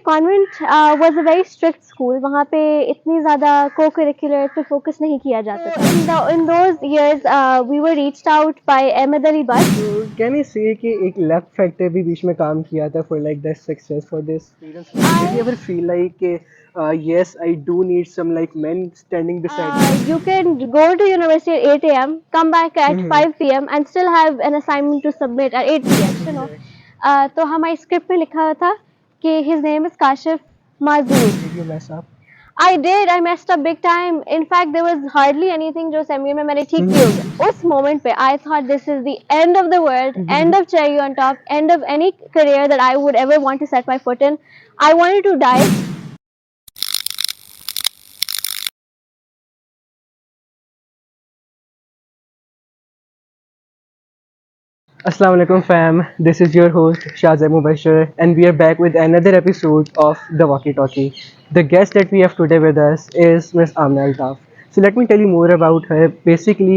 Convent was a very strict school. वहाँ पे इतनी ज़्यादा को करिकुलर पे फोकस नहीं किया जाता था. In those years we were reached out by Ahmed Ali Butt. Can you say कि एक लक फैक्टर भी बीच में काम किया था for like that success for this? Did you ever feel like yes, I do need some like men standing beside me? You can go to university at 8 a.m., come back at 5 p.m. and still have an assignment to submit at 8 p.m. You know. तो हमारी script में लिखा हुआ था कि his name is Kashif Mazdoor. Did you mess up? I did. I messed up big time. In fact, there was hardly anything जो semi में मैंने ठीक किया होगा. उस moment पे I thought this is the end of the world, end of cherry on top, end of any career that I would ever want to set my foot in. I wanted to die. Assalamu alaikum fam, this is your host Shazam Mubashir and we are back with another episode of The Walkie Talkie. The guest that we have today with us is Miss Amna Altaf. So let me tell you more about her. Basically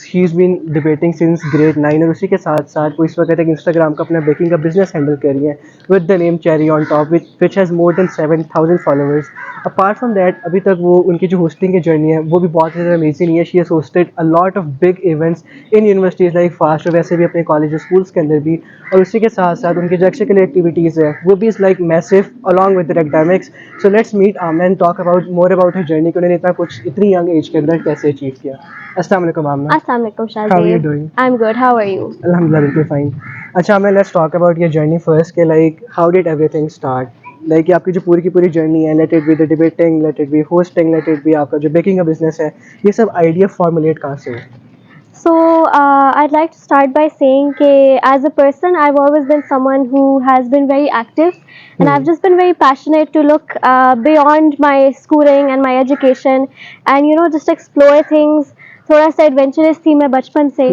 she's been debating since grade 9 और उसी के साथ साथ वो इस वक्त एक Instagram का अपना baking का business handle कर रही है with the name Cherry on Top which has more than 7,000 followers. Apart from that अभी तक वो उनकी जो hosting की journey है वो भी बहुत ज़्यादा amazing है. She has hosted a lot of big events in universities like FAST और वैसे भी अपने कॉलेज स्कूल्स के अंदर भी. और उसी के साथ साथ उनकी जो एक्स्ट्रा एक्टिविटीज़ है वो भी is like massive along with their academics. So let's meet Amna and talk about more about her journey कि उन्होंने इतना कुछ इतनी यंग एज के अंदर कैसे अचीव किया. अस्सलाम वालेकुम आमना. Assalamu alaikum, Shazam. How are you doing? I'm good. How are you? अल्हम्दुलिल्लाह बिल्कुल फाइन. अच्छा Amna, let's talk about your journey first के like how did everything start. Like आपकी जो पूरी की पूरी जर्नी है, let it be the debating, let it be hosting, let it be आपका जो बेकिंग का बिजनेस है, ये सब आइडिया फॉर्मुलेट कहाँ से हुआ? So, I'd like to start by saying that as a person, I've always been someone who has been very active, and I've just been very passionate to look beyond my schooling and my education, and just explore things. थोड़ा सा adventurous थी मैं बचपन से.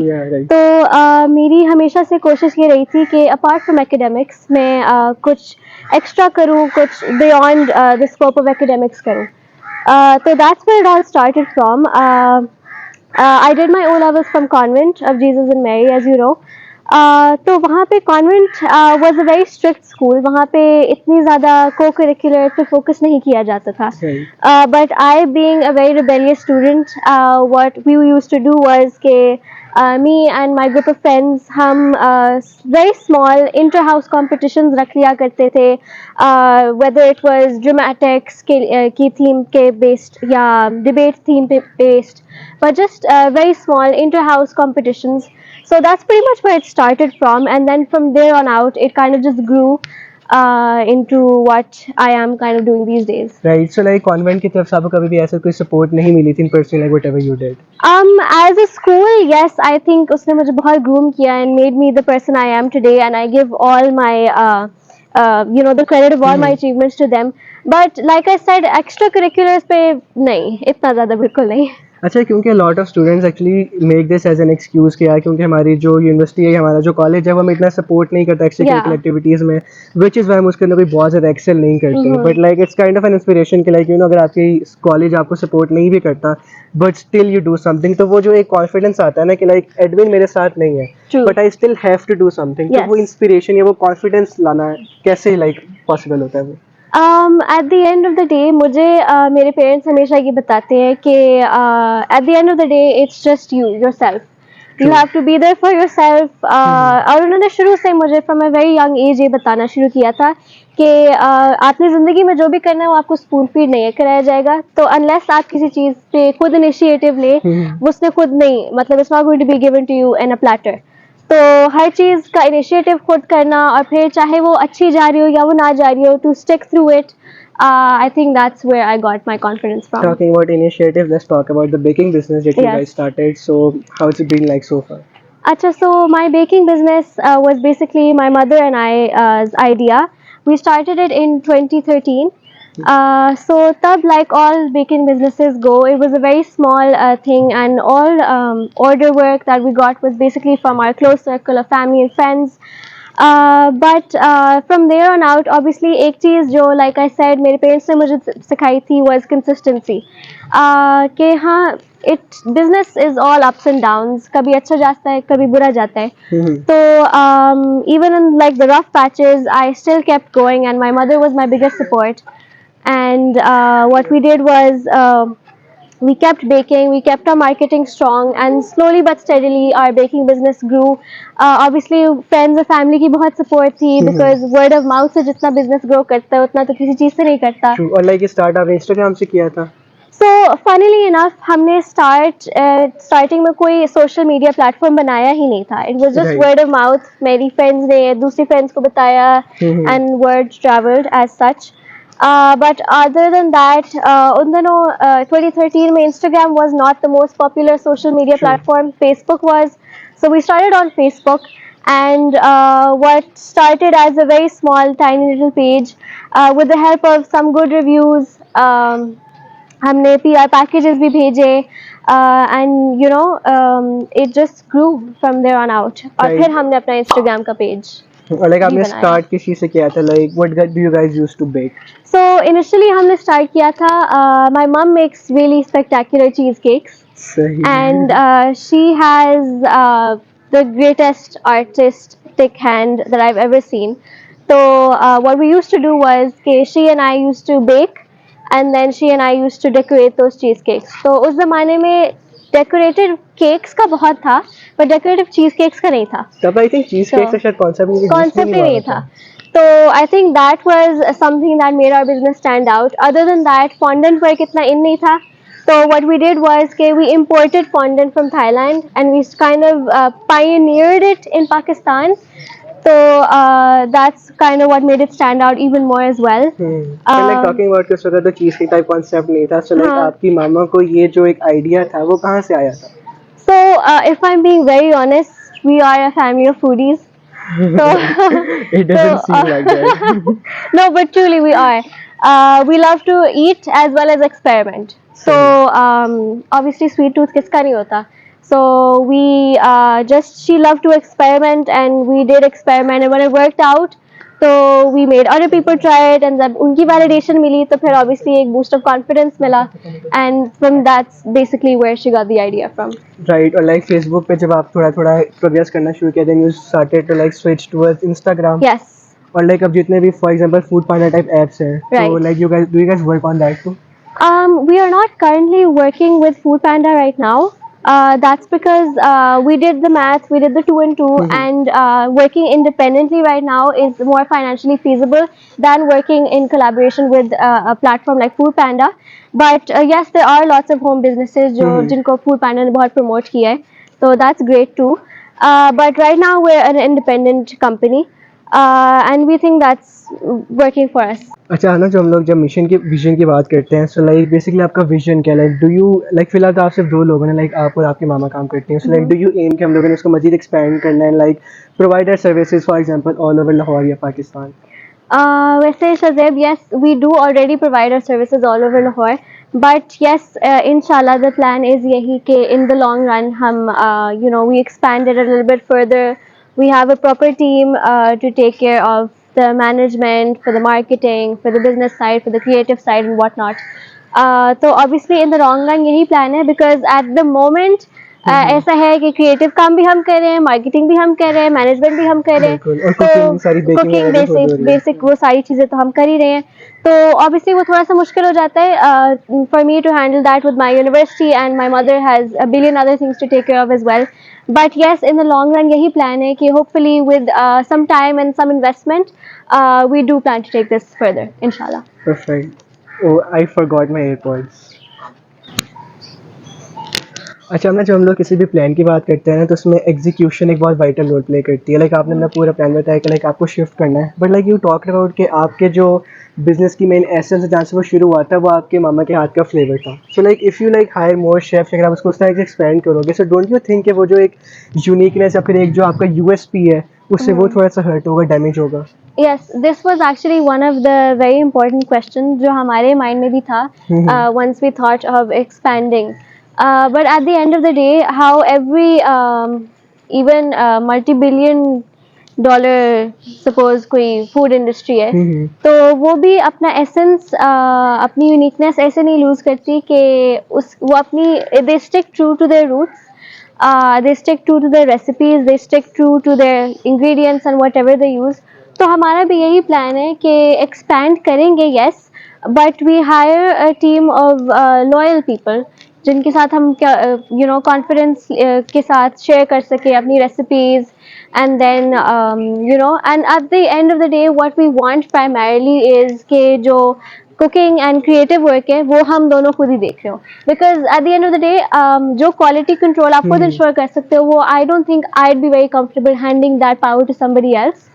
तो मेरी हमेशा से कोशिश ये रही थी कि अपार्ट फ्रॉम एकेडमिक्स मैं कुछ एक्स्ट्रा करूँ, कुछ beyond the scope of academics करूँ. So that's where it all started from. I did my O levels from Convent of Jesus and Mary, as you know. तो वहाँ पे convent was a very strict school. वहाँ पे इतनी ज़्यादा को curricular पे फोकस नहीं किया जाता था. But I being a very rebellious student, what we used to do was के me and my group of friends हम very small inter house competitions रख लिया करते थे, whether it was dramatics की theme के based या debate theme पे based, but just very small inter house competitions. So that's pretty much where it started from, and then from there on out it kind of just grew into what I am kind of doing these days. Right. So like convent की तरफ से आपको कभी भी ऐसा कोई support नहीं मिली थी in pursuing like whatever you did? As a school, yes, I think उसने मुझे बहुत groom किया and made me the person I am today, and I give all my the credit of all my achievements to them. But like I said, extracurriculars पे नहीं, इतना ज़्यादा बिल्कुल नहीं. अच्छा, क्योंकि lot of students actually make this as an excuse कि यार क्योंकि हमारी जो यूनिवर्सिटी है, हमारा जो कॉलेज है, वो हमें इतना सपोर्ट नहीं करता एक्स्ट्रा करिकुलर एक्टिविटीज़ में, विच इज़ वाई हम उसके अंदर कोई बहुत ज़्यादा एक्सेल नहीं करते. But like it's kind of an inspiration कि लाइक अगर आपकी कॉलेज आपको सपोर्ट नहीं भी करता but still you do something, तो वो जो एक कॉन्फिडेंस आता है ना कि लाइक एडमिन मेरे साथ नहीं है but I still have to do something, तो वो इंस्पिरेशन या वो कॉन्फिडेंस लाना कैसे लाइक पॉसिबल होता है वो? At the end of the day, मुझे मेरे पेरेंट्स हमेशा ये बताते हैं कि at the end of the day it's just yourself. You have to be there for yourself. और उन्होंने शुरू से मुझे from a very young age ये बताना शुरू किया था कि आपने ज़िंदगी में जो भी करना है वो आपको स्पून फीड नहीं कराया जाएगा. तो unless आप किसी चीज़ पे खुद इनिशिएटिव ले, उसने खुद नहीं, मतलब it's not going to be given to you in a platter. तो हर चीज़ का इनिशिएटिव खुद करना, और फिर चाहे वो अच्छी जा रही हो या वो ना जा रही हो, to stick through it. I think that's where I got my confidence from. Talking about initiative, let's talk about the baking business that you guys started. So how's it been like so far? Acha, so my baking business was basically my mother and I's idea. We started it in 2013. So tab, like all baking businesses go, it was a very small thing, and all order work that we got was basically from our close circle of family and friends. But from there on out, obviously एक चीज़ जो like I said मेरे parents ने मुझे सिखाई थी was consistency. कि हाँ, it business is all ups and downs. कभी अच्छा जाता है, कभी बुरा जाता है. So even in like the rough patches, I still kept going, and my mother was my biggest support. And what we did was we kept baking, we kept our marketing strong, and slowly but steadily our baking business grew. Obviously friends और family की बहुत support थी because word of mouth से जितना business grow करता है उतना तो किसी चीज़ से नहीं करता. True. और like start आपने Instagram से किया था? So funnily enough हमने starting में कोई social media platform बनाया ही नहीं था. It was just Right. word of mouth. मेरी friends ने दूसरी friends को बताया and word traveled as such. But other than that, उन दिनों 2013 में Instagram was not the most popular social media True. platform. Facebook was. So we started on Facebook, and what started as a very small, tiny little page, with the help of some good reviews, हमने PR packages भी भेजे, and you know it just grew from there on out. और Right. फिर हमने अपना Instagram का page और like आपने बनाया. start किस चीज़ से किया था? Like what do you guys used to bake? So initially हमने start किया था. My mom makes really spectacular cheesecakes, सही. and she has the greatest artistic hand that I've ever seen. So what we used to do was she and I used to bake, and then she and I used to decorate those cheesecakes. So उस ज़माने में decorated cakes का बहुत था, but decorative cheesecakes का नहीं था. तब I think cheesecake का शायद concept ही नहीं था. So I think that was something that made our business stand out. Other than that, fondant work इतना in नहीं था. So what we did was we imported fondant from Thailand, and we kind of pioneered it in Pakistan. So that's kind of what made it stand out even more as well. And like talking about कि उस वक्त तो cheesecake type concept नहीं था. So like हाँ. आपकी मामा को ये जो एक idea था वो कहाँ से आया था? So if I'm being very honest, we are a family of foodies. So It doesn't seem like that. no, but truly we are. We love to eat as well as experiment. So obviously sweet tooth kiska nahi hota. So we she loved to experiment, and we did experiment, and when it worked out, so we made other people try it, and जब उनकी validation मिली तो फिर obviously एक boost of confidence मिला, and from that's basically where she got the idea from. Right. और like Facebook पे जब आप थोड़ा progress करना शुरू किया, then you started to like switch towards Instagram. Yes. और like अब जितने भी for example food panda type apps हैं, so Right. like do you guys work on that too? We are not currently working with Food Panda right now. That's because we did the math, we did the 2 and 2, and working independently right now is more financially feasible than working in collaboration with a platform like Food Panda. But yes, there are lots of home businesses जिनको Food Panda ने बहुत promote किया है, so that's great too. But right now we're an independent company, and we think that's working for us. अच्छा ना, जो हम लोग जब मिशन की विजन की बात करते हैं, सो लाइक बेसिकली आपका विजन क्या, लाइक डू यू लाइक फिलहाल तो आप सिर्फ 2 लोगों ने, लाइक आप और आपके मामा काम करते हैं, so like do you aim कि हम लोगों ने इसको मजीद एक्सपेंड करना है, like provider services for example all over Lahore या पाकिस्तान? वैसे Shazeb, yes, we do already provide our services all over Lahore, but yes, inshallah the plan is यही कि in the long run हम we expand it a little bit further. We have a proper team to take care of the management, for the marketing, for the business side, for the creative side and whatnot. तो obviously in the long run यही plan है, because at the moment ऐसा है कि creative काम भी हम कर रहे हैं, मार्केटिंग भी हम कर रहे हैं, मैनेजमेंट भी हम कर रहे हैं, तो कुकिंग बेसिक वो सारी चीज़ें तो हम कर ही रहे हैं. तो ऑब्वियसली वो थोड़ा सा मुश्किल हो जाता है for me to handle that with my university, and my mother has a billion other things to take care of as well. But yes, in the long run यही प्लान है कि hopefully with some time and some investment we do plan to take this further, inshallah. Perfect. Oh, I forgot my AirPods. अच्छा ना, जब हम लोग किसी भी प्लान की बात करते हैं ना, तो उसमें एग्जीक्यूशन एक बहुत वाइटल रोल प्ले करती है. लाइक आपने अपना पूरा प्लान बताया कि लाइक आपको शिफ्ट करना है, but like you talk about कि आपके जो बिजनेस की मेन एसेंस जहाँ से वो शुरू हुआ था वो आपके मामा के हाथ का फ्लेवर था. So like if you like hire more chefs, अगर आप उसको उस तरह से एक्सपेंड करोगे, सो डोंट यू थिंक कि वो जो एक यूनिकनेस या फिर एक जो आपका USP है उससे वो थोड़ा सा हर्ट होगा, डैमेज होगा? Yes, this was actually one of the very important questions जो हमारे mind में भी था once we thought of expanding. But at the end of the day, how every even multi-billion dollar suppose कोई food industry है, तो वो भी अपना एसेंस, अपनी यूनिकनेस ऐसे नहीं लूज करती कि उस वो अपनी they stick true to their roots, they stick true to their recipes, they stick true to their ingredients and whatever they use. तो हमारा भी यही प्लान है कि expand करेंगे, yes, but we hire a team of loyal people जिनके साथ हम क्या कॉन्फिडेंस के साथ शेयर कर सके अपनी recipes, and then and at the end of the day what we want primarily is कि जो कुकिंग एंड क्रिएटिव वर्क है वो हम दोनों खुद ही देख रहे हो, because at the end of the day जो क्वालिटी कंट्रोल आप खुद इंश्योर कर सकते हो वो I don't think I be very comfortable handing that power to somebody else.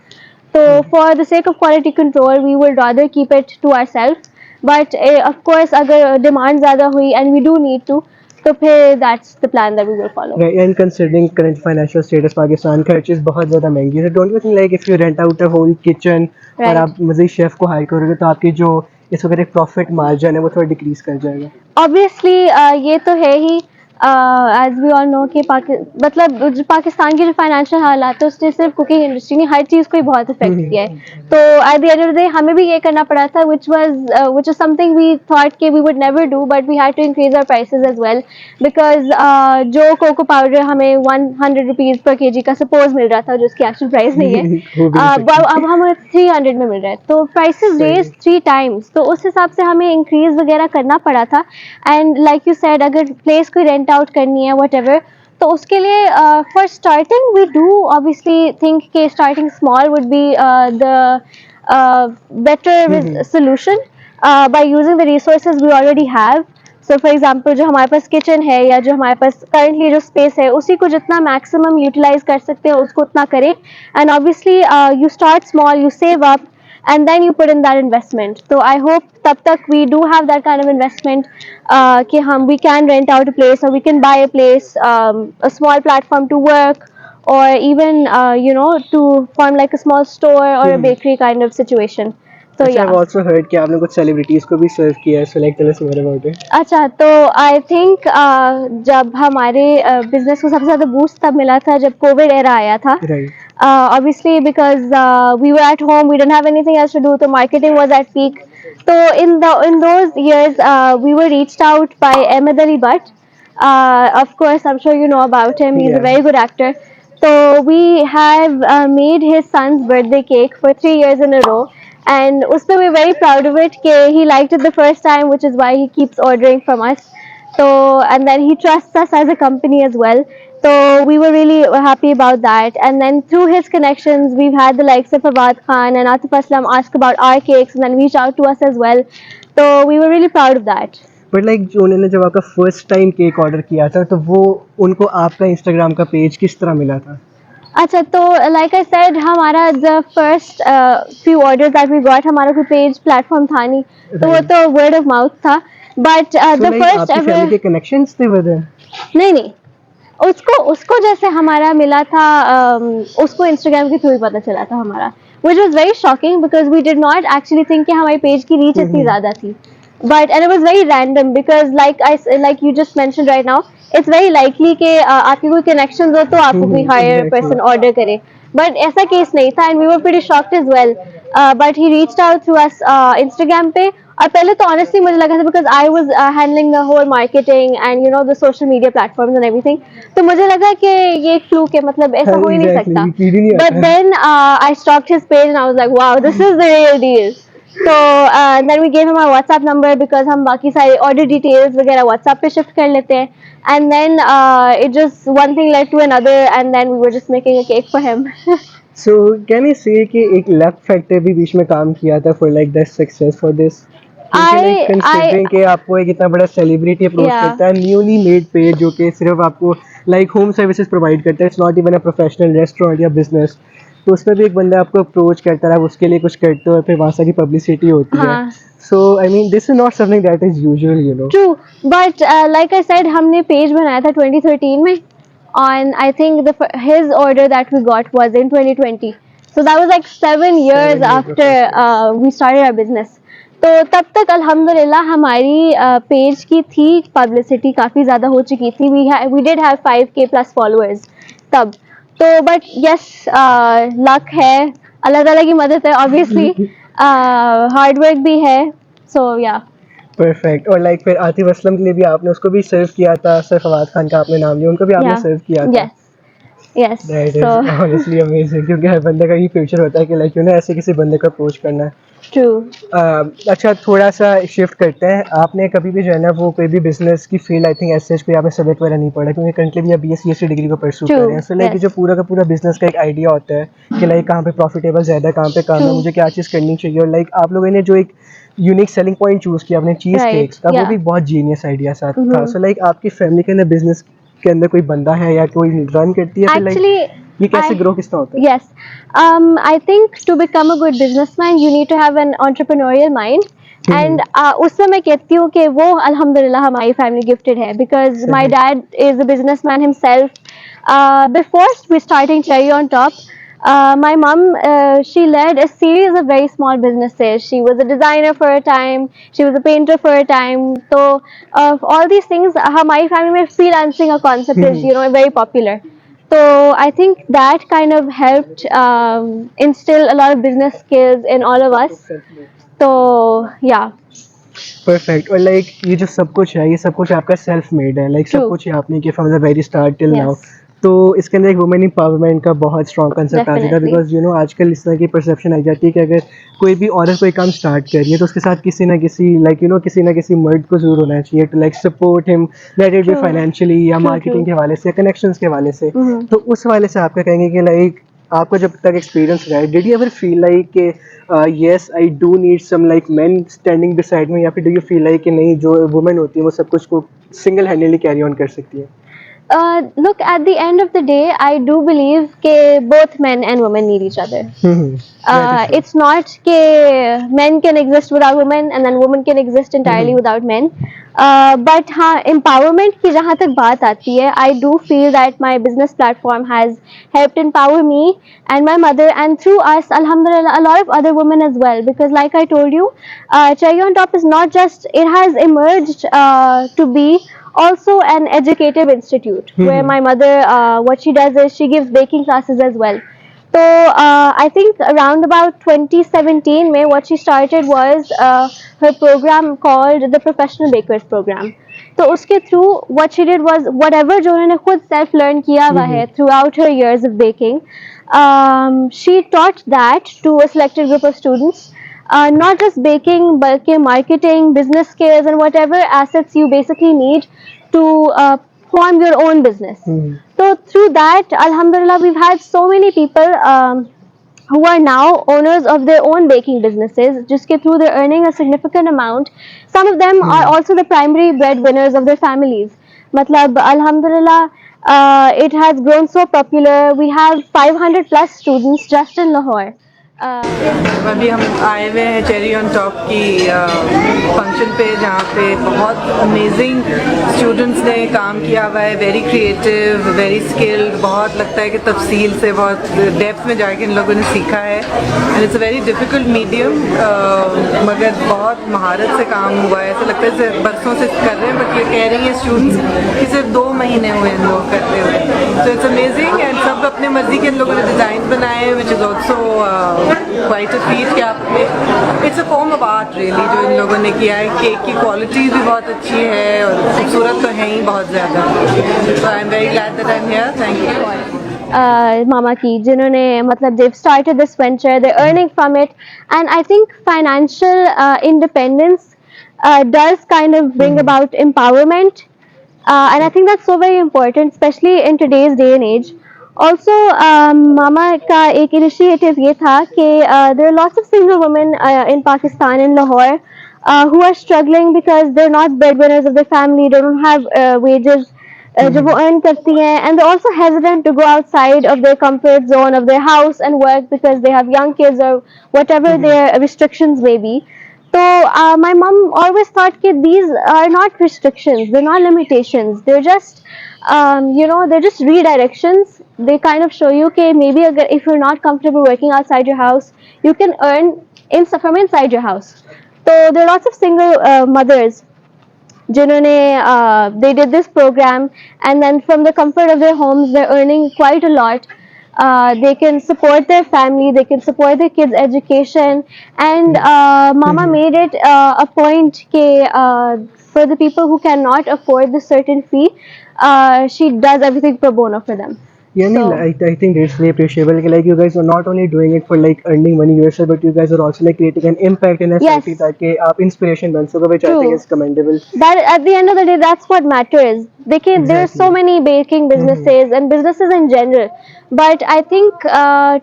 तो for the sake of quality control we will rather keep it to our self, but of course अगर demand ज़्यादा हुई and we do need to, तो फिर that's the plan that we will follow. Right, and considering current financial status Pakistan का चीज़ बहुत ज़्यादा महंगी है, don't you think like if you rent out a whole kitchen और आप मज़ीद शेफ को हायर करोगे तो आपकी जो इस वक्त एक प्रॉफिट मार्जिन है वो थोड़ा डिक्रीज कर जाएगा. ऑब्वियसली ये तो है ही, एज वी ऑल नो कि मतलब जो पाकिस्तान की जो फाइनेंशियल हालात है उसने सिर्फ कुकिंग इंडस्ट्री नहीं हर चीज़ को ही बहुत इफेक्ट किया है. तो eight the end of the day हमें भी ये करना पड़ा था, which is something we thought कि we would never do, but we had to increase our prices as well because जो कोको पाउडर हमें 100 रुपीज़ पर केजी का सपोज मिल रहा था जो उसकी एक्चुअल प्राइस नहीं है, अब हमें 300 में मिल रहा है, तो प्राइसेस रेज 3 टाइम्स, तो उस हिसाब से हमें इंक्रीज वगैरह करना पड़ा था. एंड लाइक यू सेड अगर प्लेस कोई रेंट आउट करनी है वट एवर, तो उसके लिए for starting we do obviously think कि starting small would be the better solution by using the resources we already have. So for example जो हमारे पास किचन है या जो हमारे पास करंटली जो स्पेस है उसी को जितना मैक्सिमम यूटिलाइज कर सकते हैं उसको उतना करें. And obviously you start small, you save up, and then you put in that investment. So I hope tab tak we do have that kind of investment, कि we can rent out a place or we can buy a place, a small platform to work, or even to form like a small store or a bakery kind of situation. तो अच्छा, yeah. I've also heard कि आपने कुछ celebrities को भी सर्व किया है, so like tell us more about it. अच्छा, तो आई थिंक जब हमारे बिजनेस को सबसे ज़्यादा बूस्ट तब मिला था जब कोविड एरा आया था. Right. Obviously because we were at home, we didn't have anything else to do, so marketing was at peak. So in those years we were reached out by Ahmed Ali Butt. Of course I'm sure you know about him, he's a very good actor. So we have made his son's birthday cake for 3 years in a row, and उसपे we're very proud of it कि he liked it the first time, which is why he keeps ordering from us. So and then he trusts us as a company as well. So we were really happy about that. And then through his connections, we've had the likes of Fawad Khan and Atif Aslam ask about our cakes and then reach out to us as well. So we were really proud of that. But like जो उन्होंने जब आपका first time cake order किया था तो वो उनको आपका इंस्टाग्राम का पेज किस तरह मिला था? अच्छा, तो लाइक आई सेड हमारा the first few orders that we got, हमारा कोई पेज प्लेटफॉर्म था नहीं, तो वो तो वर्ड ऑफ माउथ था. But the first ever family के कनेक्शंस थे विद हिम? नहीं, उसको उसको जैसे हमारा मिला था, उसको इंस्टाग्राम के थ्रू ही पता चला था हमारा, which was very shocking because we did not actually think कि हमारी पेज की रीच इतनी ज़्यादा थी. But and it was very random because like you just mentioned right now, it's very likely कि आपके कोई connections हो तो आपको कोई higher person order करे. But ऐसा केस नहीं था and we were pretty shocked as well. But he reached out through us Instagram पे, और पहले तो honestly मुझे लगा था because I was handling the whole marketing and the social media platforms and everything, तो मुझे लगा कि ये एक fluke है, मतलब ऐसा हो ही नहीं सकता. But then I stalked his page and I was like, wow, this is the real deal. So then we gave him our WhatsApp number because हम बाकी सारे order details वगैरह WhatsApp पे shift कर लेते हैं. And then it just one thing led to another and then we were just making a cake for him. So can I say कि एक luck factor भी बीच में काम किया था for like the success for this? considering कि आपको एक इतना बड़ा सेलिब्रिटी अप्रोच करता है, न्यूली मेड पेज जो कि सिर्फ आपको लाइक होम सर्विसेज प्रोवाइड करता है, it's not even a professional restaurant या बिजनेस, तो उसमें भी एक बंदा आपको अप्रोच करता है, आप उसके लिए कुछ करते हो और फिर वहाँ से की पब्लिसिटी होती है. So I mean this is not something that is usual, you know. True, but like I said हमने पेज बनाया था 2013 में, and I think his order that we got was in 2020. So that was like 7 years after we started our business. तो तब तक अल्हम्दुलिल्लाह हमारी page की थी पब्लिसिटी काफ़ी ज़्यादा हो चुकी थी. We did have 5K plus followers तब. तो बट यस, लक है, अल्लाह ताला की मदद है ऑब्वियसली, हार्ड वर्क भी है, सो या। परफेक्ट। और लाइक फिर आतिफ असलम के लिए भी आपने उसको भी सर्व किया था, सर फवाद खान का आपने नाम लिया, उनको भी आपने या सर्व किया था। Yes yes that so is honestly amazing, क्योंकि हर बंदे का ये फ्यूचर होता है कि लाइक यू नो ऐसे किसी बंदे को अप्रोच करना है। ट्रू। अच्छा, थोड़ा सा शिफ्ट करते हैं। आपने कभी भी जो है ना वो कोई भी बिजनेस की फील्ड, आई थिंक ऐसे कोई आपने सब्जेक्ट वगैरह नहीं पढ़ा, क्योंकि करंटली भी आप BSc डिग्री को परस्यू ट्रू। कर रहे हैं, सो लाइक यस। जो पूरा का पूरा बिजनेस का एक आइडिया होता है कि लाइक कहाँ पे प्रॉफिटेबल ज़्यादा है, कहाँ पे कम ट्रू। है, मुझे क्या चीज़ करनी चाहिए, और लाइक आप लोगों ने जो एक यूनिक सेलिंग पॉइंट चूज़ किया अपने चीज़ राइट। केक्स का, वो या। भी बहुत जीनियस आइडिया सा था। सो लाइक आपकी फैमिली के अंदर बिजनेस के अंदर कोई बंदा है या कोई रन करती है, फिर लाइक Actually, ये कैसे I ग्रो किसका होता है? yes, I think to become a good businessman, you need to have an entrepreneurial mind. And उससे मैं कहती हूँ कि वो अल्हम्दुलिल्लाह हमारी family gifted है, because my सही। dad is a businessman himself. Before we starting cherry on top, my mom, she led a series of very small businesses. She was a designer for a time. She was a painter for a time. So all these things, हमारी family में freelancing a concept is very popular. So I think that kind of helped instill a lot of business skills in all of us. So yeah, perfect. और like ये जो सब कुछ है, ये सब कुछ आपका सेल्फ मेड है, लाइक सब true. कुछ ही आपने किया from the very start till now. Yes, तो इसके अंदर एक वुमेन एम्पावरमेंट का बहुत स्ट्रॉन्ग कंसेप्ट आ जाता है, definitely. बिकॉज यू नो आजकल इस तरह की परसेप्शन आ जाती है कि अगर कोई भी औरत कोई काम स्टार्ट कर रही है तो उसके साथ किसी ना किसी लाइक यू नो किसी ना किसी मर्द को जरूर होना चाहिए to like support him, let it be True. Financially या True. Marketing True. के हवाले से या कनेक्शंस के हवाले से। Mhm. तो उस हवाले से आपका कहेंगे कि लाइक आपका जब तक एक्सपीरियंस रहा है, did you ever feel like yes I do need some like men standing beside me, या फिर do you feel like कि नहीं, जो वुमेन होती है वो सब कुछ को सिंगल हैंडली कैरी ऑन कर सकती है? Look, at the end of the day, I do believe that both men and women need each other. That is true. It's not that men can exist without women and then women can exist entirely without men. But हाँ, empowerment की जहाँ तक बात आती है, I do feel that my business platform has helped empower me and my mother, and through us, alhamdulillah, a lot of other women as well. Because like I told you, Cherry on Top is not just, it has emerged to be also an educative institute where my mother, what she does is she gives baking classes as well. So I think around about 2017 May, what she started was her program called the Professional Bakers Program. तो उसके through what she did was whatever जो उन्होंने खुद self learn किया हुआ है throughout her years of baking, she taught that to a selected group of students. Not just baking, but marketing, business skills, and whatever assets you basically need to form your own business. So through that, alhamdulillah, we've had so many people who are now owners of their own baking businesses, just के through they're earning a significant amount. Some of them are also the primary breadwinners of their families. मतलब alhamdulillah, it has grown so popular. We have 500 plus students just in Lahore. अभी हम आए हुए हैं cherry on top की function पे, जहाँ पे बहुत अमेजिंग स्टूडेंट्स ने काम किया हुआ है, वेरी क्रिएटिव, वेरी स्किल्ड। बहुत लगता है कि तफसील से बहुत डेप्थ में जाके इन लोगों ने सीखा है, and it's a very difficult medium, मगर बहुत महारत से काम हुआ है। ऐसा लगता है जैसे बरसों से कर रहे हैं, बट ये कह रही हैं स्टूडेंट्स कि सिर्फ 2 महीने हुए इन लोग करते हुए। तो इट्स अमेजिंग, एंड सब अपने मर्जी के इन लोगों ने डिज़ाइन बनाए हैं, which is also quite a feat. क्या it's a form of art really जो इन लोगों ने किया है। केक की क्वालिटीज़ भी बहुत अच्छी है और खूबसूरत तो है ही बहुत ज़्यादा। So I am very glad that I am here. Thank you मामा की, जिन्होंने मतलब they've started this venture, they're earning from it, and I think financial independence does kind of bring about empowerment, and I think that's so very important, especially in today's day and age. Also, मामा का एक initiative ये था कि there are lots of single women in Pakistan, in Lahore, who are struggling because they're not breadwinners of their family, they don't have wages जो वो earn करती हैं, and they're also hesitant to go outside of their comfort zone of their house and work because they have young kids or whatever their restrictions may be. So my mom always thought that these are not restrictions, they're not limitations, they're just they're just redirections. They kind of show you that maybe if you're not comfortable working outside your house, you can earn from inside your house. So there are lots of single mothers जिन्होंने they did this program, and then from the comfort of their homes they're earning quite a lot. they can support their family, they can support their kids education, and mama made it a point ke for the people who cannot afford the certain fee, she does everything pro bono for them. Yeah, So I think it's really appreciable. Like you guys are not only doing it for like earning money yourself, but you guys are also like creating an impact in a yes, society ताकि आप inspiration बन सको, which I think true. is commendable. That at the end of the day, that's what matters. There are so Exactly. many baking businesses and businesses in general, but I think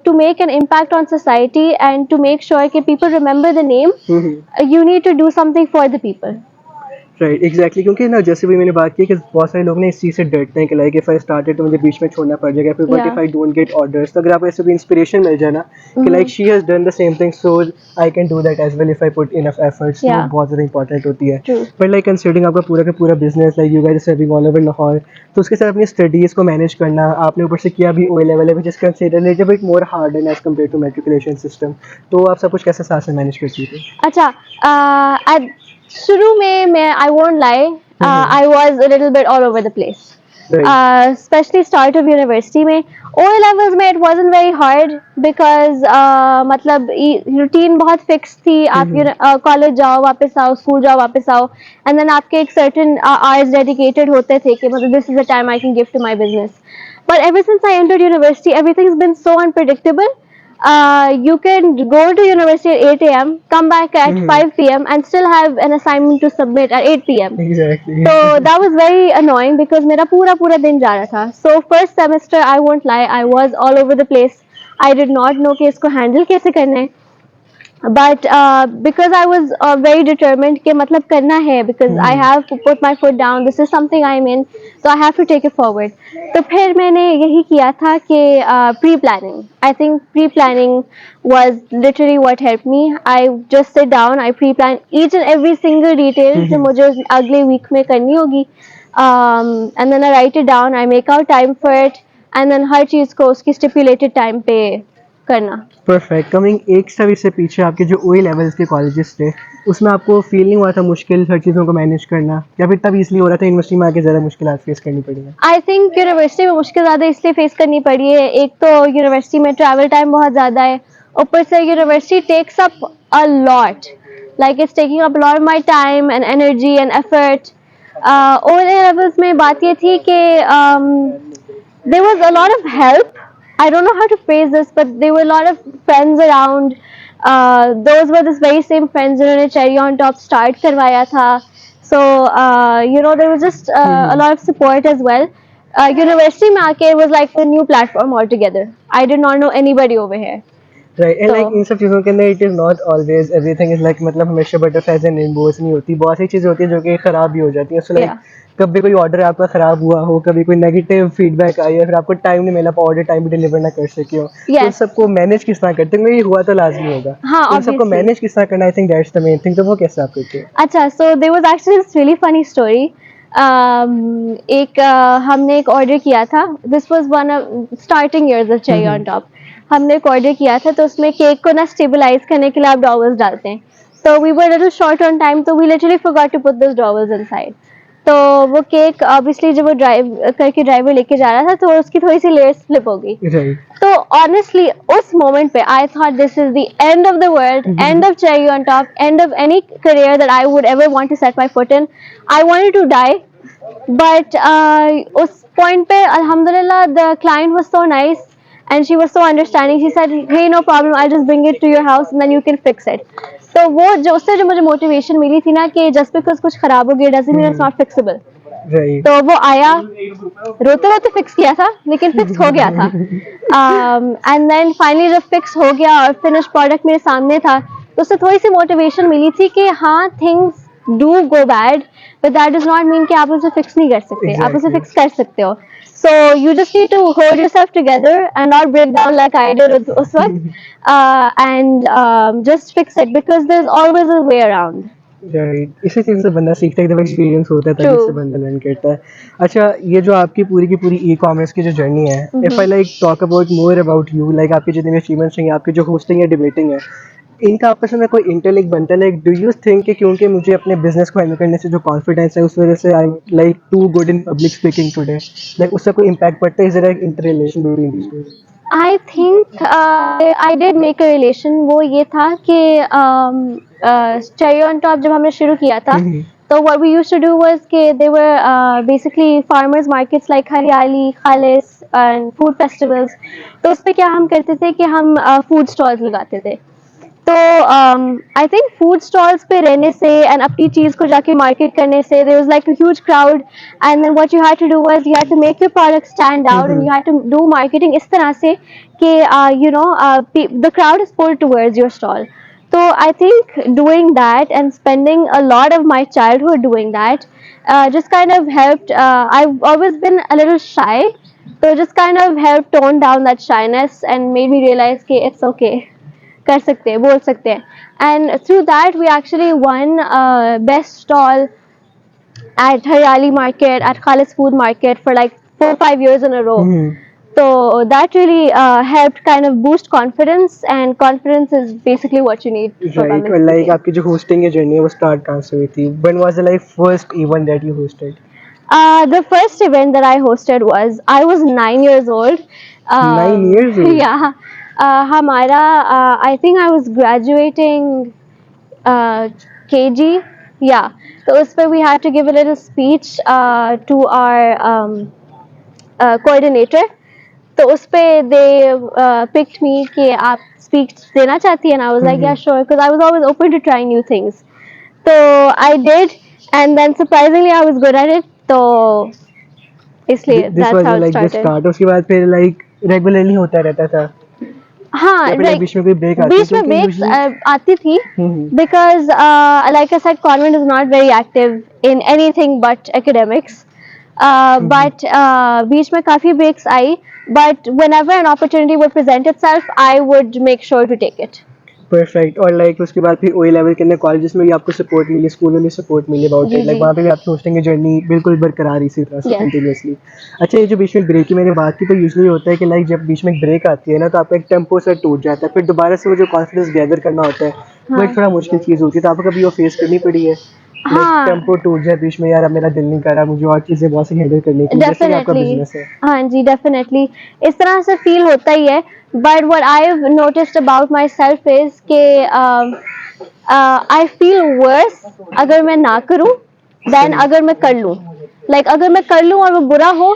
to make an impact on society and to make sure that people remember the name, you need to do something for the people. Right exactly क्योंकि ना जैसे भी मैंने बात की कि बहुत सारे लोग ना इस चीज़ से डरते हैं कि लाइक इफ आई स्टार्टेड तो मुझे बीच में छोड़ना पड़ जाएगा, फिर but if Yeah. I don't get orders, तो अगर आपको ऐसे भी इंस्पिरेशन मिल जाए ना कि like she has done the same thing so I can do that as well if I put enough efforts, तो वो Yeah. बहुत ज़्यादा इंपॉर्टेंट होती है. True. बट लाइक कंसिडरिंग आपका पूरा का पूरा business like you guys are serving all over Lahore, तो उसके साथ अपनी स्टडीज़ को मैनेज करना आपने ऊपर से किया भी ओ लेवल है which is consider little bit more hard and as compare to matriculation system, तो आप सब कुछ कैसे साथ में मैनेज करती थी? अच्छा, शुरू में मैं I won't lie, I was a little bit all over the place, specially start of university में. ओ लेवल्स में it wasn't very hard because मतलब रूटीन बहुत फिक्स थी. आप कॉलेज जाओ वापस आओ, स्कूल जाओ वापस आओ, एंड देन आपके एक सर्टेन आवर्स डेडिकेटेड होते थे कि मतलब this is the time I can give to my business. But ever since I entered university, everything's been so unpredictable. You can go to university at 8 a.m., come back at 5 p.m., and still have an assignment to submit at 8 p.m. Exactly. So that was very annoying because मेरा पूरा दिन जा रहा था. So first semester, I won't lie, I was all over the place. I did not know कि इसको handle कैसे करना है. But because I was very determined कि मतलब करना है, because I have to put my foot down, this is something I'm in, so I have to take it forward. तो फिर मैंने यही किया था कि pre-planning. I think pre-planning was literally what helped me. I just sit down, I pre-plan each and every single detail जो मुझे अगले week में करनी होगी, and then I write it down, I make out time for it, and then हर चीज़ को उसकी stipulated time पे करना. परफेक्ट. कमिंग एक स्टेप इससे पीछे, आपके जो ओए लेवल्स के कॉलेजेस थे उसमें आपको फील नहीं हुआ था मुश्किल हर चीज़ों को मैनेज करना, या फिर तब इसलिए हो रहा था यूनिवर्सिटी में आके ज़्यादा मुश्किल फेस करनी पड़ी है? आई थिंक यूनिवर्सिटी में मुश्किल ज़्यादा इसलिए फेस करनी पड़ी है. एक तो यूनिवर्सिटी में ट्रैवल टाइम बहुत ज़्यादा है, ऊपर से university takes up a lot, like it's taking up lot of my time and energy and effort. O levels में बात ये थी कि there was a lot of help. I don't know how to phrase this, but there were a lot of friends around. Those were the very same friends जिन्होंने cherry on top start करवाया था. So there was just a lot of support as well. University में आके it was like a new platform altogether. I did not know anybody over here. Right. And like So इन सब चीज़ों के अंदर it is not always everything is like मतलब हमेशा butterflies and rainbows नहीं होती, बहुत सी चीज़ें होती हैं जो कि ख़राब भी हो जाती हैं. So like yeah. कभी कोई ऑर्डर आपका ख़राब हुआ हो, कभी कोई नेगेटिव फीडबैक आई है, फिर आपको टाइम नहीं मिला, ऑर्डर टाइम भी डिलीवर ना कर सके हो, तो उन Yes. सबको मैनेज किस तरह करते हैं? ये हुआ तो लाजमी होगा, हाँ, उन सबको obviously. मैनेज किस तरह करना, I think that's the main thing, तो वो कैसे आप करते हैं? अच्छा, so there was actually this really funny story. हमने एक ऑर्डर किया था. This was one of starting years of cherry on top. हमने एक ऑर्डर किया था, तो उसमें केक को ना स्टेबलाइज करने के लिए आप डॉवल्स डालते हैं. तो we were little short on time, तो we literally forgot to put this dowels inside. तो वो केक ऑब्वियसली जब वो ड्राइव करके ड्राइवर लेके जा रहा था, तो उसकी थोड़ी सी लेयर स्लिप हो गई. राइट. तो ऑनेस्टली उस मोमेंट पे I thought this is the end of the world, end of cherry on top, end of any career that I would ever want to set my foot in. I wanted to die, but उस point पे अल्हम्दुलिल्लाह the client was so nice and she was so understanding. She said, hey, no problem, I'll just bring it to your house and then you can fix it. तो वो जो उससे जो मुझे motivation मिली थी ना कि just because कुछ खराब हो गया doesn't mean it's not fixable. Right. तो वो आया, रोते रोते फिक्स किया था, लेकिन फिक्स हो गया था. एंड देन फाइनली जब फिक्स हो गया और फिनिश प्रोडक्ट मेरे सामने था, तो उससे थोड़ी सी मोटिवेशन मिली थी कि हाँ, things do go bad, but that does not mean कि आप उसे फिक्स नहीं कर सकते. आप उसे फिक्स कर सकते हो. So you just need to hold yourself together and not break down like I did उस वक्त, and just fix it because there's always a way around. Right. इसी चीज़ से बंदा सीखता है, एकदम एक्सपीरियंस होता है तभी True. इससे बंदा लर्न करता है. अच्छा, ये जो आपकी पूरी की पूरी ई कॉमर्स की जो जर्नी है, if I like talk about more about you, like आपके जितने भी अचीवमेंट्स हैं, आपकी जो होस्टिंग या डिबेटिंग है, इनका आपस में कोई इंटरलिंक बनता है? लाइक डू यू थिंक कि क्योंकि मुझे अपने बिजनेस को हैंडल करने से जो कॉन्फिडेंस है उस वजह से I am like too good in public speaking today, like उससे कोई इम्पैक्ट पड़ता है? Is there an inter relation between this two? I think I did make a relation. वो ये था कि cherry on top जब हमने शुरू किया था, तो what we used to do was कि they were basically farmers markets like हरियाली, खालिस and food festivals. तो उस पे क्या हम करते थे कि हम food stalls लगाते थे. तो आई थिंक फूड स्टॉल्स पे रहने से एंड अपनी चीज को जाके मार्केट करने से there was like a huge crowd and then what you had to do was you had to make your product stand out and you had to do marketing इस तरह से कि you know the crowd is pulled towards your stall. So I think doing that and spending a lot of my childhood doing that just kind of helped. I've always been a little shy, so just kind of helped tone down that shyness and made me realize that it's okay. कर सकते हैं बोल सकते हैं and through that we actually won best stall at Haryali market at Khalis food market for like 4 5 years in a row. So that really helped kind of boost confidence and confidence is basically what you need for Right. public Or like speaking. आपकी जो hosting की journey है वो start कहाँ से हुई थी? When was the like first event that you hosted? The first event that I hosted was I was 9 years old. 9 years old. Yeah. हमारा I think I was graduating KG. Yeah. So उस पे we had to give a little speech to our coordinator. तो उस पे they picked me कि आप speech देना चाहती हैं. And I was like, yeah, sure, because I was always open to trying new things. So I did, and then surprisingly I was good at it. So इसलिए This that's was how it like the started. start. उसके बाद फिर like regularly होता रहता था हाँ, या फिर like like बीच में कोई break आती है बीच में क्योंकि breaks usually आती थी because like I said, convent is not very active in anything but academics. But बीच में काफी breaks I. But whenever an opportunity would present itself, I would make sure to take it. Perfect और like उसके बाद फिर O level के अंदर colleges में भी आपको सपोर्ट मिली स्कूलों में सपोर्ट मिली अबाउट जी इट लाइक जी वहाँ पे भी आपकी होस्टिंग की जर्नी बिल्कुल बरकरार इसी तरह से yes कंटिन्यूसली. अच्छा ये जो बीच में ब्रेक की मैंने बात की तो यूजुअली होता है कि लाइक जब बीच में ब्रेक आती है ना तो आपका एक टेम्पो से टूट जाता है फिर दोबारा से वो जो कॉन्फिडेंस गैदर करना होता है वो हाँ एक थोड़ा मुश्किल चीज़ होती है तो आपको कभी वो फेस करनी पड़ी है लाइक हाँ टेम्पो टूट जाए बीच में यार अब मेरा दिल नहीं कर रहा मुझे और चीज़ें बहुत सी हैंडल करनी थी जैसे कि आपका डेफिनेटली बिजनेस है. हाँ जी डेफिनेटली इस तरह से फील होता ही है but what I have noticed about my self is के आई फील वर्स अगर मैं ना करूं देन अगर मैं कर लूं लाइक अगर मैं कर लूं और वो बुरा हो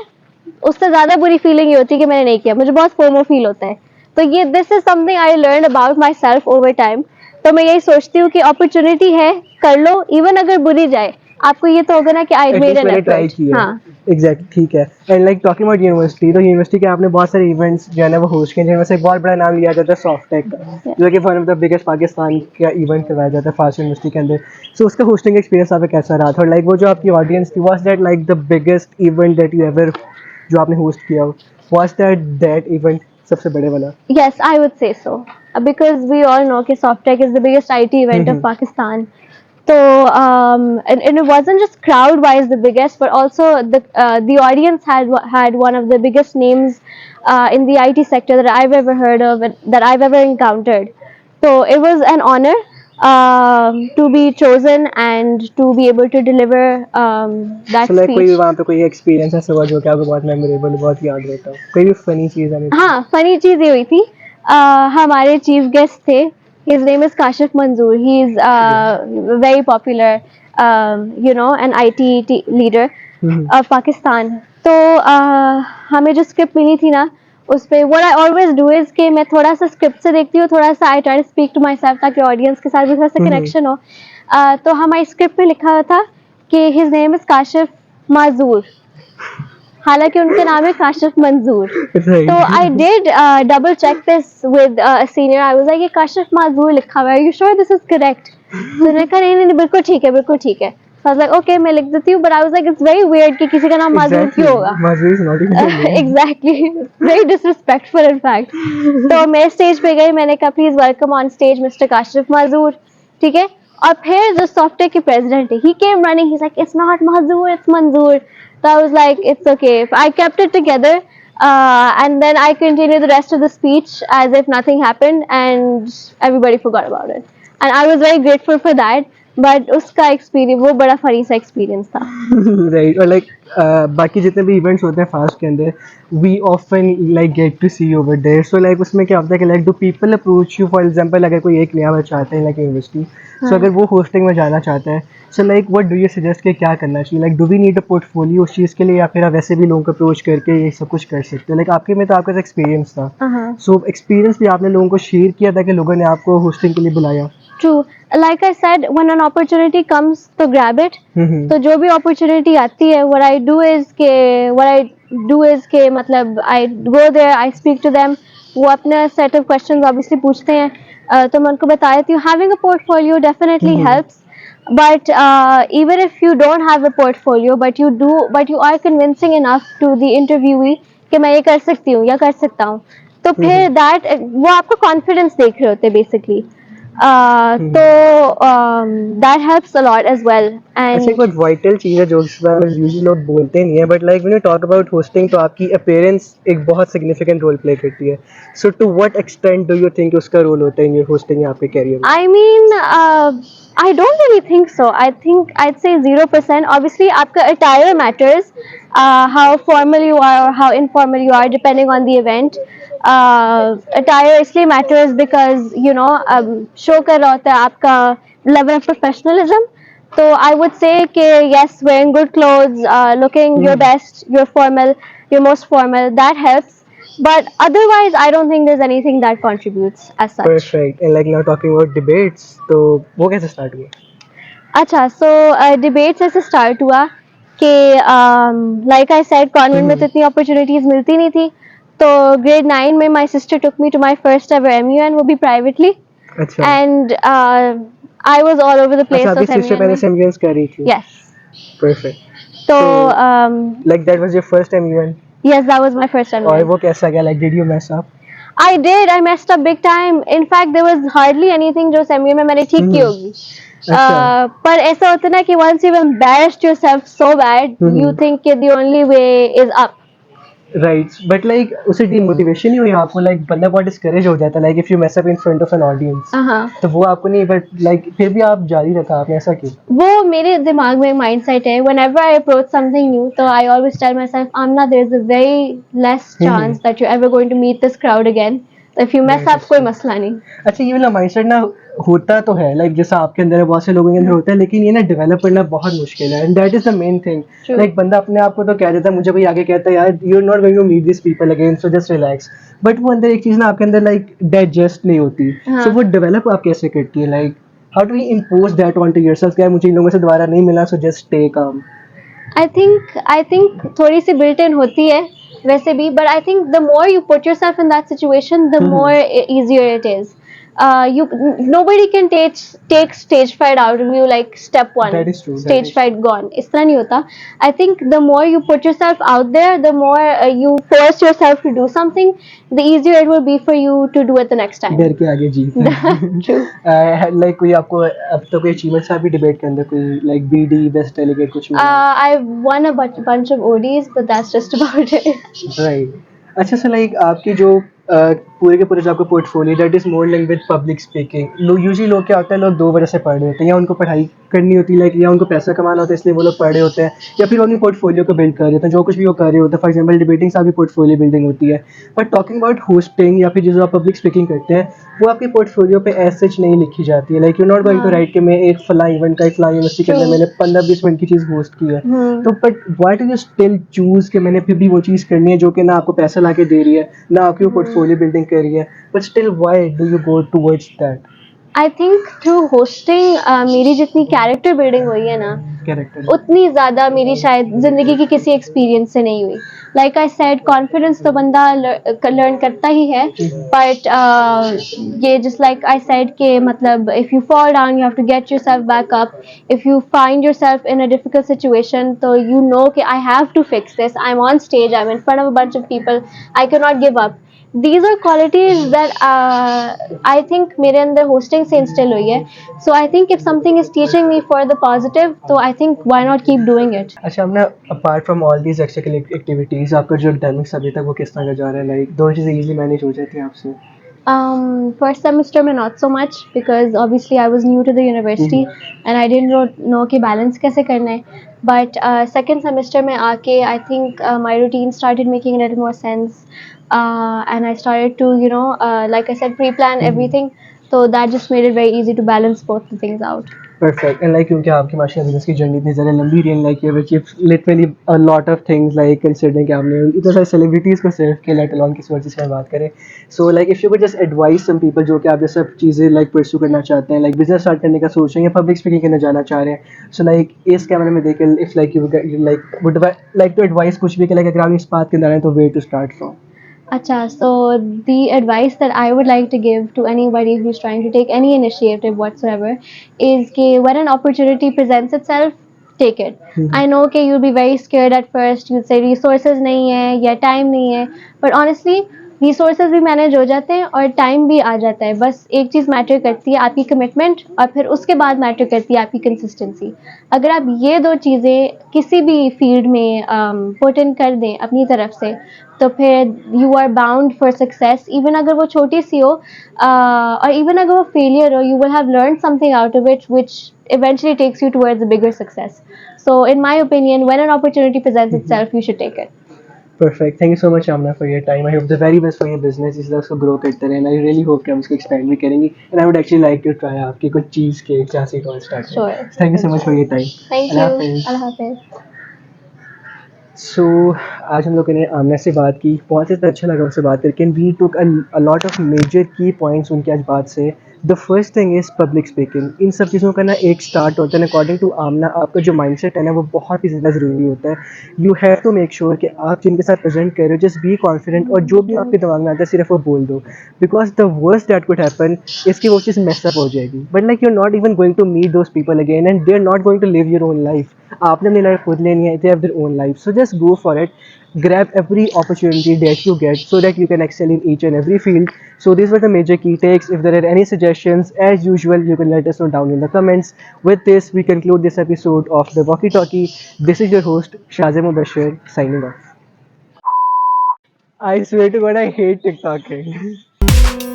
उससे ज्यादा बुरी फीलिंग ये होती है कि मैंने नहीं किया मुझे बहुत फोमो फील होता है तो ये this is something I learn about my self over time तो मैं यही सोचती हूँ कि अपॉर्चुनिटी है कर लो इवन अगर बुरी जाए आपको ये तो होगा ना कि आई मेड एटलीस्ट एन मैंने ट्राई एफर्ट. की है. हाँ एग्जैक्ट ठीक है. And like talking about university तो यूनिवर्सिटी के आपने बहुत सारे इवेंट्स जो है ना वो होस्ट किए जिनमें से एक बहुत बड़ा नाम लिया जाता है सॉफ्टेक का जो कि one of the biggest Pakistan का इवेंट करवाया जाता है फास्ट यूनिवर्सिटी के अंदर. सो उसका होस्टिंग एक्सपीरियंस आपका कैसा रहा था और लाइक वो जो आपकी ऑडियंस थी was that like the biggest event that you ever जो आपने होस्ट किया हो वाज दैट इवेंट सबसे बड़े वाला. Yes, I would say so. Because we all know that Softec' is the biggest IT event of Pakistan. So, and it wasn't just crowd-wise the biggest, but also the audience had one of the biggest names in the IT sector that I've ever heard of, that I've ever encountered. So it was an honor to be chosen and to be able to deliver so that like कोई speech. वहाँ पे कोई experience ऐसा हुआ जो कि आपको बहुत मेमोरेबल बहुत याद रहता हो कोई भी फनी चीज़ है. हाँ फनी चीज ये हुई थी हमारे चीफ गेस्ट थे हिज नेम इज काशिफ मंजूर he is very popular you know an IT leader of Pakistan तो हमें जो स्क्रिप्ट मिली थी ना उस पे what I always do is कि मैं थोड़ा सा स्क्रिप्ट से देखती हूँ थोड़ा सा I try to speak to myself ताकि ऑडियंस के साथ भी थोड़ा सा कनेक्शन हो तो हमारी स्क्रिप्ट में लिखा हुआ था कि his name is Kashif Majoor हालांकि उनका नाम है काशिफ मंजूर तो I did double check this with senior I was like ये काशिफ माजूर लिखा हुआ है you sure this is correct तो मैंने कहा नहीं नहीं बिल्कुल ठीक है बिल्कुल ठीक है so I was like okay मैं लिख देती हूँ but I was like it's very weird कि किसी का नाम माजूर क्यों होगा Majoor is not even exactly very disrespectful in fact तो मैं स्टेज पे गई मैंने कहा please welcome on stage mister Kashif Majoor ठीक है और फिर जो सॉफ्टवेयर के प्रेसिडेंट है he came running he like it's not Majoor it's Manzoor so I was like, it's okay. I kept it together, and then I continued the rest of the speech as if nothing happened, and everybody forgot about it. And I was very grateful for that but उसका experience वो बड़ा funny सा experience था. Right. और like बाकी जितने भी events होते हैं फास्ट के अंदर, we often like get to see over there. So like उसमें क्या होता है कि like do people approach you, for example अगर कोई एक नया बच्चा आता है लाइक यूनिवर्सिटी, सो अगर वो होस्टिंग में जाना चाहता है, so like what do you suggest कि क्या करना चाहिए? Like do we need a portfolio उस चीज़ के लिए, या फिर आप वैसे भी लोगों को अप्रोच करके ये सब कुछ कर सकते हो? लाइक आपके में तो आपका एक्सपीरियंस था, Uh-huh. सो एक्सपीरियंस भी आपने लोगों को शेयर किया था कि लोगों ने आपको होस्टिंग के लिए बुलाया? True. Like I said, when an opportunity comes, to grab it. तो जो भी opportunity आती है, what I do is के मतलब I go there, I speak to them. वो अपने set of questions obviously पूछते हैं. तो मैं उनको बता देती हूँ. Having a portfolio definitely helps. But even if you don't have a portfolio, but you are convincing enough to the interviewee कि मैं ये कर सकती हूँ या कर सकता हूँ, तो फिर वो आपका confidence देख रहे होते हैं basically. तो that helps a lot as well. अच्छा, And एक बहुत वाइटल चीज़ है जो इस बारे में यूजुअली लोग बोलते नहीं है, but like when you talk about hosting तो आपकी अपीयरेंस एक बहुत सिग्निफिकेंट रोल प्ले करती है. So to what extent do you think उसका रोल होता है इन योर होस्टिंग आपके कैरियर में? I mean, I don't really think so. I think I'd say 0%. Obviously, आपका attire matters. How formal you are or how informal you are, depending on the event. Attire इसलिए matters because show कर रहा होता है आपका level of professionalism. So I would say कि yes, wearing good clothes, looking your best, your most formal, that helps. But otherwise, I don't think there's anything that contributes as such. Perfect. And like now talking about debates, तो वो कैसे start हुआ? अच्छा, सो debates ऐसे start हुआ कि like I said convent में तो इतनी अपॉर्चुनिटीज मिलती नहीं थी. तो ग्रेड 9 में my sister took me to my first ever MUN, वो भी प्राइवेटली. अच्छा. And I was all over the अच्छा, प्लेस आपकी ऑफ सिस्टर MUN पहले में. से एमबीएस कर रही थी? यस. परफेक्ट. तो like that was your first MUN? Yes, that was my first और MUN. वो कैसा गया? Like did you mess up? I did. I messed up big time. In fact, there was hardly anything जो MUN में मैंने ठीक की होगी. अच्छा. पर ऐसा होता है ना कि once you've embarrassed yourself so bad, you think कि the only way is up. Right. But like उसे डिमोटिवेशन नहीं हुई आपको? लाइक बंदा बहुत डिस्करेज हो जाता है like if you mess up in front of an audience, तो वो आपको नहीं, बट लाइक फिर भी आप जारी रखा, आपने ऐसा क्यों? वो मेरे दिमाग में माइंडसेट है. whenever I approach something new, तो I always tell myself, Amna, there's a very less chance that you're ever going to meet this crowd again. So if you mess up, कोई मसला नहीं. अच्छा, ये वाला माइंडसेट ना होता तो है लाइक जैसा आपके अंदर है, बहुत से लोगों के अंदर होता है, लेकिन ये ना डेवलप करना बहुत मुश्किल है. And that is the main thing. Like बंदा अपने आप को तो कह देता है, मुझे कोई आगे कहता है यार you are not going to meet this people again, so just relax. But वो अंदर एक चीज़ ना आपके अंदर लाइक डाइजेस्ट नहीं होती. सो वो डेवलप आप कैसे करती है? Like how do you impose that on to yourself कि यार मुझे इन लोगों से दोबारा नहीं मिला, so just stay calm? I think थोड़ी सी built in होती है वैसे भी, but I think the more you put yourself in that situation, the more easier it is. Nobody can take stage fright out of you like step one. That is true. Stage fright gone. इस तरह नहीं होता. I think the more you put yourself out there, the more you force yourself to do something, the easier it will be for you to do it the next time. डर के आगे जीत. True. Like कोई आपको अब तो कोई achievements आप भी डिबेट के अंदर कोई लाइक BD बेस्ट डेलीगेट कुछ मिला? I've won a bunch of ODs, but that's just about it. Right. अच्छा, सो लाइक आपकी जो पूरे के पूरे जो आपका portfolio that is more link with public speaking. लोग यूजुअली लोग क्या होता है, लोग दो वजह से पढ़ रहे होते हैं, या उनको पढ़ाई करनी होती है लाइक, या उनको पैसा कमाना होता है इसलिए वो लोग पढ़ रहे होते हैं, या फिर वो अपनी पोर्टफोलियो को बिल्ड कर रहे होते हैं. जो कुछ भी वो कर रहे होते हैं, फॉर एग्जाम्पल डिबेटिंग से आपकी पोर्टफोलियो बिल्डिंग होती है. बट टॉकिंग अबाउट होस्टिंग या फिर जो आप पब्लिक स्पीकिंग करते हैं, वो आपके पोर्टफोलियो पे एज सच नहीं लिखी जाती है. Like you not going to write कि मैं एक फला इवेंट का, एक फला यूनिवर्सिटी के अंदर मैंने 15-20 मिनट की चीज़ होस्ट की है. तो but why do you still choose कि मैंने फिर भी वो चीज़ करनी है जो कि ना आपको पैसा ला के दे रही है, ना आपकी वो पोर्टफोलियो बिल्डिंग कर रही है, but still why do you go towards that? I think through hosting मेरी जितनी कैरेक्टर बिल्डिंग हुई है ना, कैरेक्टर उतनी ज़्यादा मेरी शायद ज़िंदगी की किसी एक्सपीरियंस से नहीं हुई. लाइक आई सेड, कॉन्फिडेंस तो बंदा लर्न करता ही है, बट ये जस्ट लाइक आई सेड के मतलब if you fall down you have to get yourself back up. If you find yourself in a difficult situation, तो यू नो कि I have to fix this. I am on stage, I am in front of a bunch of people, I can not give up. These are qualities that I think मेरे अंदर hosting से instill हुई है. So I think if something is teaching me for the positive, तो I think why not keep doing it. अच्छा, हमने apart from all these extra activities आपका जो एकेडमिक्स अभी तक वो किस तरह का जा रहा है? लाइक दोनों चीज़ें इजीली मैनेज हो जाती हैं आपसे? First semester में not so much because obviously I was new to the university and I didn't know कि balance कैसे करना है. But second semester में आके I think my routine started making a little more sense, and I started to like I said pre-plan everything. So that just made it very easy to balance both the things out. Perfect. And like क्योंकि आपकी माशाल्लाह business की journey इतनी ज़्यादा लंबी रही, like you've achieved literally a lot of things, like considering कि आपने इतने सारे सेलिब्रिटीज़ को सर्व किया, let alone किसी और चीज़ की बात करें. So like if you could just advise some people जो कि आप ये सब चीज़ें like pursue करना चाहते हैं, like business start करने का सोच रहे हैं या public speaking करना जाना चाह रहे हैं. So like इस कैमरे में देख if like you like would like to advise कुछ भी कि like अगर आप इस बात के अंदर हैं तो where to start from. Acha, so the advice that I would like to give to anybody who's trying to take any initiative whatsoever is that when an opportunity presents itself, take it. I know that you'll be very scared at first. You'll say resources nahi hai ya time nahi hai, but honestly resources भी manage हो जाते हैं और time भी आ जाता है. बस एक चीज़ मैटर करती है आपकी कमिटमेंट और फिर उसके बाद मैटर करती है आपकी कंसिस्टेंसी. अगर आप ये दो चीज़ें किसी भी फील्ड में पुट इन कर दें अपनी तरफ से तो फिर you are bound for success. Even अगर वो छोटी सी हो और इवन अगर वो फेलियर हो, you will have learn something out of it which eventually takes you towards a bigger success. So in my opinion, when an opportunity presents itself, you should take it. Perfect. Thank you so much, Amna, for your time. I hope the very best for your business. इस तरह उसको grow करते रहें. And I really hope कि हम इसको expand भी करेंगे. And I would actually like to try आपकी कुछ cheese cake जहाँ से कॉल start करें. Sure. Thank you so much for your time. Thank Allah you. Hafiz. Allah Hafiz. सो आज हम लोगों ने आमना से बात की, बहुत ज़्यादा अच्छा लगा उनसे बात करके. We took a lot of major की पॉइंट्स उनकी आज बात से. The first thing is public speaking. इन सब चीज़ों का ना एक स्टार्ट होता है. अकॉर्डिंग टू आमना आपका जो माइंडसेट है ना वो बहुत ही ज़्यादा ज़रूरी होता है. You have to make sure कि आप जिनके साथ प्रेजेंट कर रहे हो जस्ट बी कॉन्फिडेंट और जो भी आपके दिमाग में आता है सिर्फ वो बोल दो. Because the worst that could happen इसकी वो चीज़ मेसअप हो जाएगी. But like you are not even going to meet those people again and they are not going to live your own life. आपने अपनी लाइफ खुद लेनी है. They have their own life. So just go for it. Grab every opportunity that you get so that you can excel in each and every field. So these were the major key takes. If there are any suggestions, as usual, you can let us know down in the comments. With this, we conclude this episode of the Walkie Talkie. This is your host Shazem Bashir signing off. I swear to God, I hate TikToking.